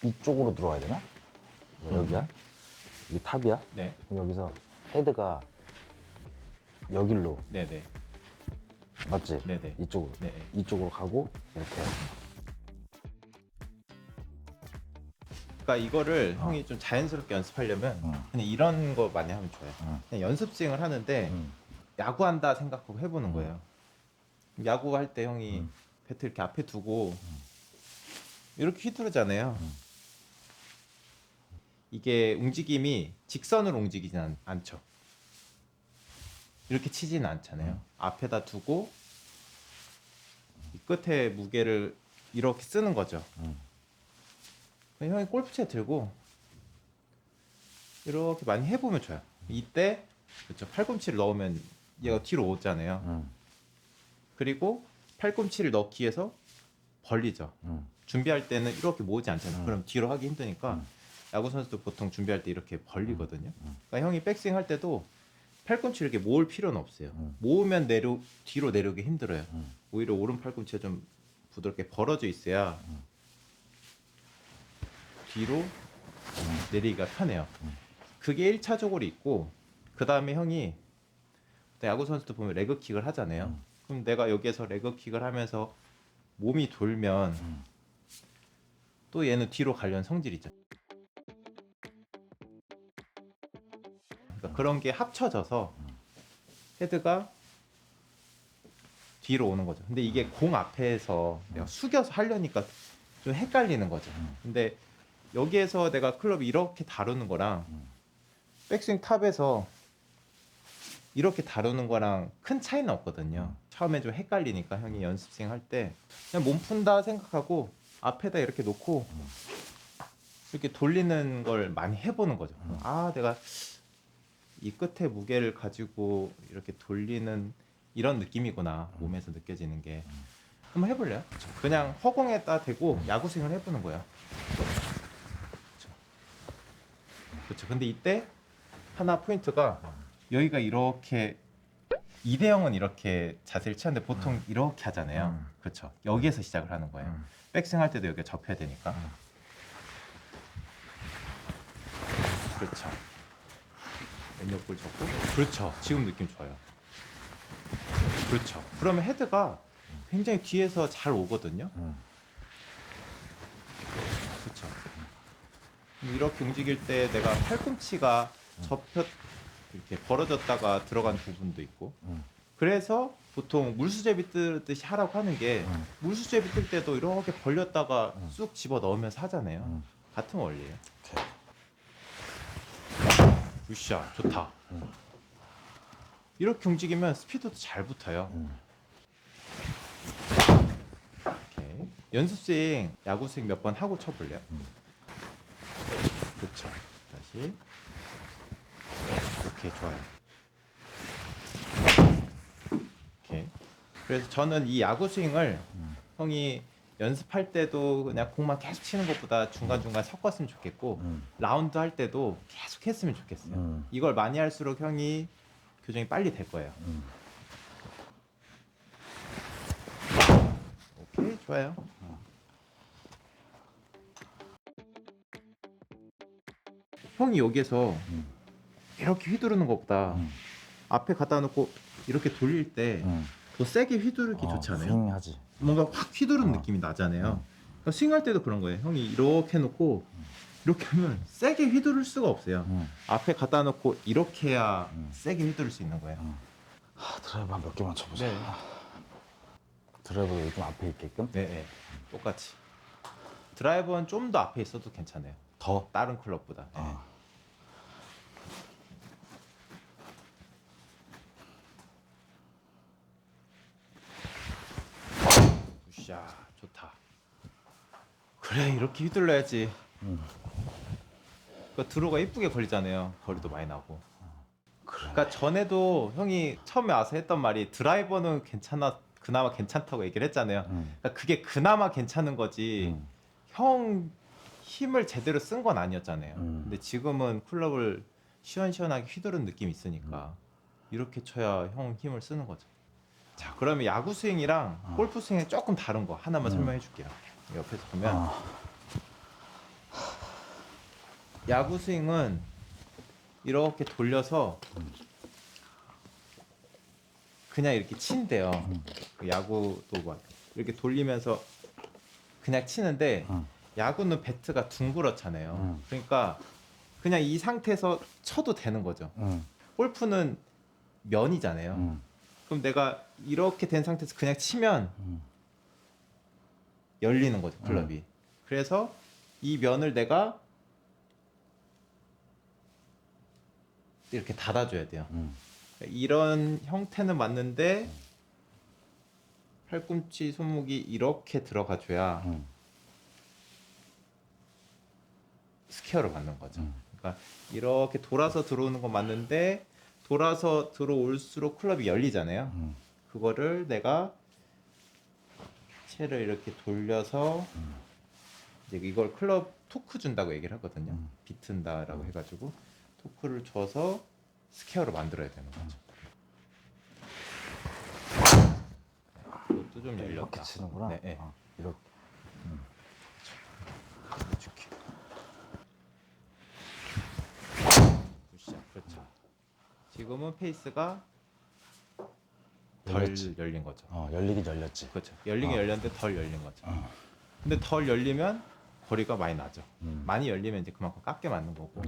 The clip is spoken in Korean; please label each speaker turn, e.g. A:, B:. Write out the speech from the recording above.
A: 이쪽으로 들어와야 되나? 여기야? 이게 탑이야?
B: 네.
A: 그럼 여기서 헤드가 여길로
B: 네네.
A: 맞지?
B: 네네.
A: 이쪽으로.
B: 네.
A: 이쪽으로 가고 이렇게.
B: 그러니까 이거를 형이 좀 자연스럽게 연습하려면 그냥 이런 거 많이 하면 좋아요. 그냥 연습 스윙을 하는데 야구한다 생각하고 해보는 거예요. 야구할 때 형이 배트 이렇게 앞에 두고 이렇게 휘두르잖아요. 이게 움직임이 직선으로 않죠. 이렇게 치지는 않잖아요. 앞에다 두고 이 끝에 무게를 이렇게 쓰는 거죠. 형이 골프채 들고 이렇게 많이 해보면 좋아요. 이때 그렇죠. 팔꿈치를 넣으면 얘가 뒤로 오잖아요. 그리고 팔꿈치를 넣기 위해서 벌리죠. 준비할 때는 이렇게 모으지 않잖아요. 그럼 뒤로 하기 힘드니까 야구 선수도 보통 준비할 때 이렇게 벌리거든요. 그러니까 형이 백스윙 할 때도 팔꿈치를 이렇게 모을 필요는 없어요. 모으면 뒤로 내려오기 힘들어요. 오히려 오른 팔꿈치가 좀 부드럽게 벌어져 있어야 뒤로 내리기가 편해요. 그게 1차적으로 있고, 그 다음에 형이 야구 선수들 보면 레그킥을 하잖아요. 그럼 내가 여기에서 레그킥을 하면서 몸이 돌면 또 얘는 뒤로 가려는 성질이죠. 그러니까 그런 게 합쳐져서 헤드가 뒤로 오는 거죠. 근데 이게 공 앞에서 내가 숙여서 하려니까 좀 헷갈리는 거죠. 근데 여기에서 내가 클럽 이렇게 다루는 거랑 백스윙 탑에서 이렇게 다루는 거랑 큰 차이는 없거든요. 처음에 좀 헷갈리니까 형이 연습 스윙 할 때 그냥 몸 푼다 생각하고 앞에다 이렇게 놓고 이렇게 돌리는 걸 많이 해보는 거죠. 아, 내가 이 끝에 무게를 가지고 이렇게 돌리는 이런 느낌이구나. 몸에서 느껴지는 게. 한번 해볼래요? 그냥 허공에다 대고 야구 스윙을 해보는 거예요. 그렇죠. 근데 이때 하나 포인트가 여기가 이렇게 2대0은 이렇게 자세를 취하는데 보통 이렇게 하잖아요. 그렇죠. 여기에서 시작을 하는 거예요. 백스윙 할 때도 여기가 접혀야 되니까. 그렇죠. 왼옆볼 접고. 그렇죠. 지금 느낌 좋아요. 그렇죠. 그러면 헤드가 굉장히 뒤에서 잘 오거든요. 그렇죠. 이렇게 움직일 때 내가 팔꿈치가 이렇게 벌어졌다가 들어간 부분도 있고. 그래서 보통 물수제비 뜨듯이 하라고 하는 게 물수제비 뜰 때도 이렇게 벌렸다가 쑥 집어 넣으면서 하잖아요. 같은 원리예요. 굿샷 좋다. 이렇게 움직이면 스피드도 잘 붙어요. 오케이. 연습 스윙, 야구 스윙 몇 번 하고 쳐볼래요? 그렇죠. 다시 이렇게 좋아요. 오케이. 그래서 저는 이 야구 스윙을 형이 연습할 때도 그냥 공만 계속 치는 것보다 중간중간 섞었으면 좋겠고 라운드 할 때도 계속 했으면 좋겠어요. 이걸 많이 할수록 형이 교정이 빨리 될 거예요. 오케이, 좋아요. 형이 여기에서 이렇게 휘두르는 것보다 앞에 갖다 놓고 이렇게 돌릴 때 더 세게 휘두르기 좋지 않아요?
A: 스윙하지.
B: 뭔가 확 휘두르는 느낌이 나잖아요. 그러니까 스윙할 때도 그런 거예요. 형이 이렇게 해놓고 이렇게 하면 세게 휘두를 수가 없어요. 앞에 갖다 놓고 이렇게 해야 세게 휘두를 수 있는 거예요.
A: 드라이브 한 몇 개만 쳐보자.
B: 네.
A: 드라이브도 좀 앞에 있게끔.
B: 네. 똑같이. 드라이버는 좀 더 앞에 있어도 괜찮아요.
A: 더.
B: 다른 클럽보다. 네. 굿샷 좋다. 그래 이렇게 휘둘러야지. 그 드로우가 이쁘게 걸리잖아요. 거리도 많이 나고. 그러니까 전에도 형이 처음에 와서 했던 말이 드라이버는 그나마 괜찮다고 얘기를 했잖아요. 그러니까 그게 그나마 괜찮은 거지. 형 힘을 제대로 쓴 건 아니었잖아요. 근데 지금은 클럽을 시원시원하게 휘두른 느낌이 있으니까 이렇게 쳐야 형 힘을 쓰는 거죠. 자, 그러면 야구 스윙이랑 골프 스윙이 조금 다른 거 하나만 설명해 줄게요. 옆에서 보면 야구 스윙은 이렇게 돌려서 그냥 이렇게 친대요. 그 야구도 막 이렇게 돌리면서 그냥 치는데 야구는 배트가 둥그렇잖아요. 그러니까 그냥 이 상태에서 쳐도 되는 거죠. 골프는 면이잖아요. 그럼 내가 이렇게 된 상태에서 그냥 치면 열리는 거죠, 클럽이. 그래서 이 면을 내가 이렇게 닫아줘야 돼요. 이런 형태는 맞는데 팔꿈치 손목이 이렇게 들어가줘야 스퀘어를 맞는 거죠. 그러니까 이렇게 돌아서 들어오는 건 맞는데 돌아서 들어올수록 클럽이 열리잖아요. 그거를 내가 채를 이렇게 돌려서 이제 이걸 클럽 토크 준다고 얘기를 하거든요. 비튼다라고 해가지고 토크를 줘서 스퀘어로 만들어야 되는 거죠. 이것도 좀 열렸다.
A: 이렇게 치는구나.
B: 네, 네.
A: 이렇게.
B: 굿샷. 그렇죠. 지금은 페이스가 덜
A: 열렸지.
B: 열린 거죠.
A: 열리긴 열렸지.
B: 그렇죠. 열리긴 열렸는데 덜 열린 거죠. 근데 덜 열리면 거리가 많이 나죠. 많이 열리면 이제 그만큼 깎게 맞는 거고.